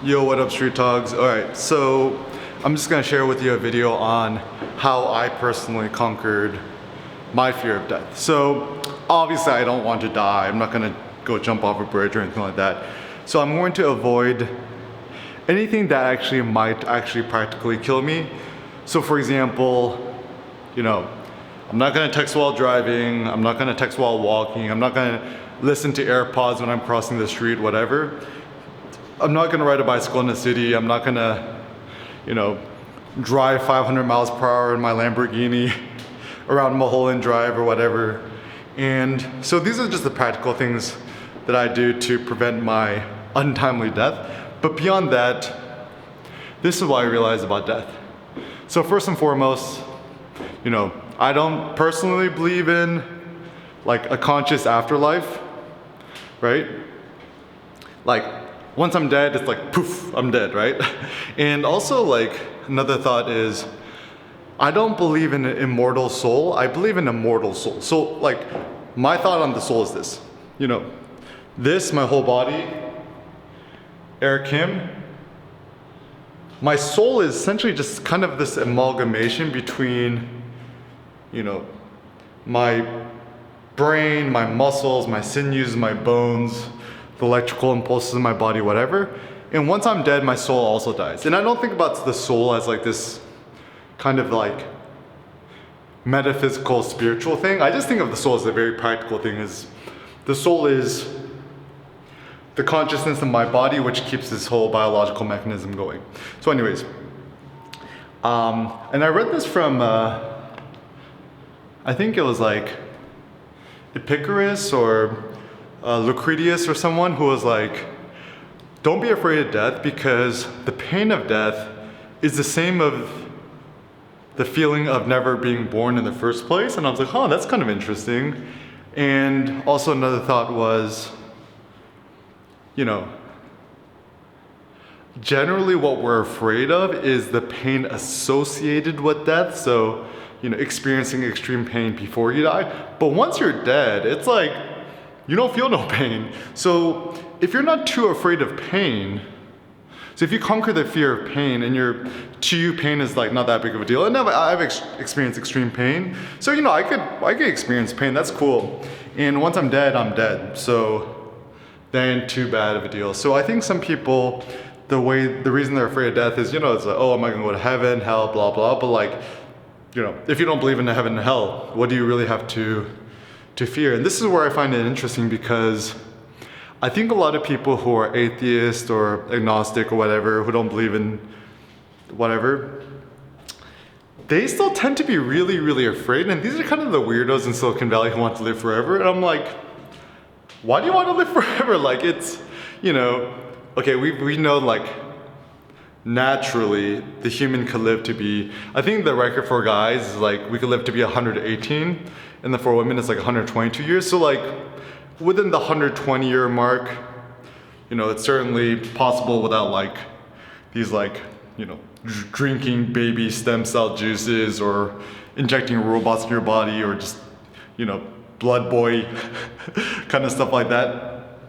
Yo, what up, Street Dogs? Alright, so I'm just gonna share with you a video on how I personally conquered my fear of death. So obviously I don't want to die. I'm not gonna go jump off a bridge or anything like that. So I'm going to avoid anything that actually might actually practically kill me. So for example, I'm not gonna text while driving, I'm not gonna text while walking, I'm not gonna listen to AirPods when I'm crossing the street, whatever. I'm not gonna ride a bicycle in the city, I'm not gonna, drive 500 miles per hour in my Lamborghini around Mulholland Drive or whatever. And so these are just the practical things that I do to prevent my untimely death. But beyond that, this is what I realized about death. So first and foremost, I don't personally believe in like a conscious afterlife, right? Like once I'm dead, it's like poof, I'm dead, right? And also like another thought is, I don't believe in an immortal soul, I believe in a mortal soul. So like my thought on the soul is this, this, my whole body, Eric Kim, my soul is essentially just kind of this amalgamation between, my brain, my muscles, my sinews, my bones, the electrical impulses in my body, whatever. And once I'm dead, my soul also dies. And I don't think about the soul as like this kind of like metaphysical, spiritual thing. I just think of the soul as a very practical thing. Is the soul is the consciousness in my body, which keeps this whole biological mechanism going. So anyways, and I read this from, I think it was like Epicurus or Lucretius or someone who was like, don't be afraid of death because the pain of death is the same of the feeling of never being born in the first place. And I was like, oh, that's kind of interesting. And also another thought was, generally what we're afraid of is the pain associated with death. So, experiencing extreme pain before you die. But once you're dead, it's like, you don't feel no pain. So if you're not too afraid of pain, so if you conquer the fear of pain and to you pain is like not that big of a deal. And I've experienced extreme pain. So, I could experience pain, that's cool. And once I'm dead, I'm dead. So that ain't too bad of a deal. So I think some people, the reason they're afraid of death is, it's like, oh, am I gonna go to heaven, hell, blah, blah. But like, if you don't believe in heaven and hell, what do you really have to fear? And this is where I find it interesting because I think a lot of people who are atheist or agnostic or whatever, who don't believe in whatever, they still tend to be really, really afraid. And these are kind of the weirdos in Silicon Valley who want to live forever. And I'm like, why do you want to live forever? Like it's, okay, we know like naturally the human could live to be, I think the record for guys is like we could live to be 118 and then for women it's like 122 years. So like within the 120 year mark, it's certainly possible without like these like, drinking baby stem cell juices or injecting robots in your body or just, blood boy kind of stuff like that.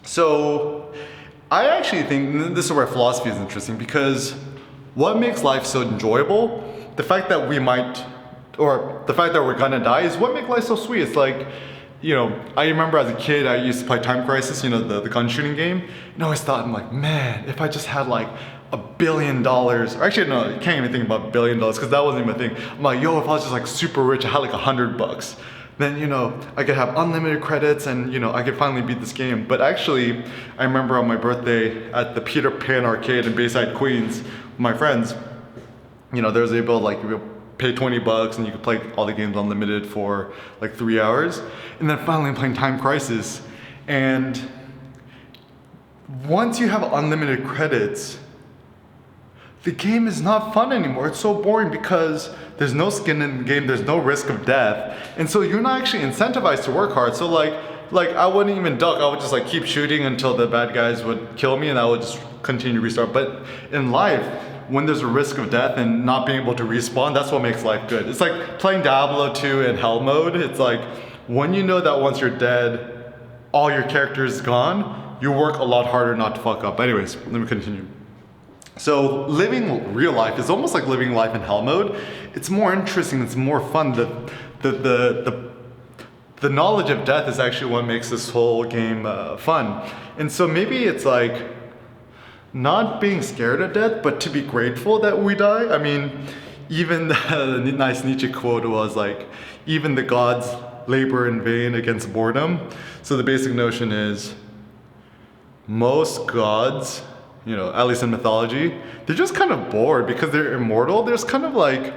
So I actually think this is where philosophy is interesting because what makes life so enjoyable, the fact that we're gonna die is what makes life so sweet. It's like, I remember as a kid, I used to play Time Crisis, the gun shooting game. And I always thought, I'm like, man, if I just had like $1 billion, or actually no, you can't even think about $1 billion because that wasn't even a thing. I'm like, yo, if I was just like super rich, I had like $100, then, I could have unlimited credits and, I could finally beat this game. But actually, I remember on my birthday at the Peter Pan arcade in Bayside, Queens, with my friends, there was able to like, pay $20 and you could play all the games unlimited for like 3 hours. And then finally I'm playing Time Crisis. And once you have unlimited credits, the game is not fun anymore. It's so boring because there's no skin in the game, there's no risk of death. And so you're not actually incentivized to work hard. So like I wouldn't even duck, I would just like keep shooting until the bad guys would kill me and I would just continue to restart. But in life, when there's a risk of death and not being able to respawn, that's what makes life good. It's like playing Diablo 2 in hell mode. It's like when you know that once you're dead, all your character is gone, you work a lot harder not to fuck up. Anyways, let me continue. So living real life is almost like living life in hell mode. It's more interesting, it's more fun. The knowledge of death is actually what makes this whole game fun. And so maybe it's like not being scared of death, but to be grateful that we die. I mean, even the nice Nietzsche quote was like, even the gods labor in vain against boredom. So the basic notion is most gods, you know, at least in mythology, they're just kind of bored because they're immortal. There's kind of like,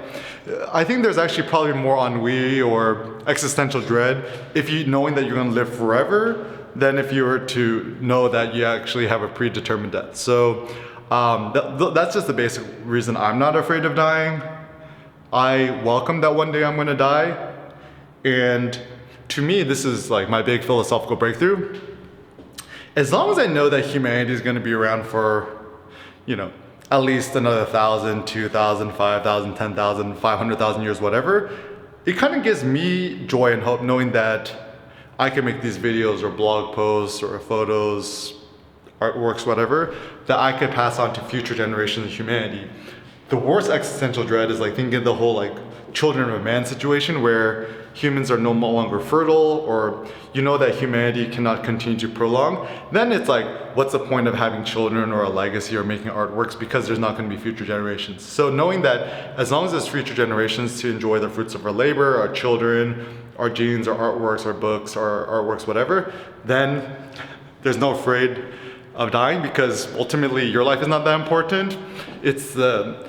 I think there's actually probably more ennui or existential dread if you knowing that you're gonna live forever than if you were to know that you actually have a predetermined death. So that's just the basic reason I'm not afraid of dying. I welcome that one day I'm gonna die. And to me, this is like my big philosophical breakthrough. As long as I know that humanity is going to be around for, you know, at least another 1,000, 2,000, 5,000, 10,000, 500,000 years, whatever, it kind of gives me joy and hope knowing that I can make these videos or blog posts or photos, artworks, whatever, that I could pass on to future generations of humanity. The worst existential dread is like thinking of the whole like children of man situation where humans are no longer fertile, or you know that humanity cannot continue to prolong. Then it's like, what's the point of having children or a legacy or making artworks because there's not going to be future generations. So knowing that as long as there's future generations to enjoy the fruits of our labor, our children, our genes, our artworks, our books, our artworks, whatever, then there's no afraid of dying because ultimately your life is not that important. It's the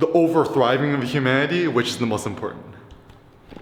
over thriving of humanity which is the most important.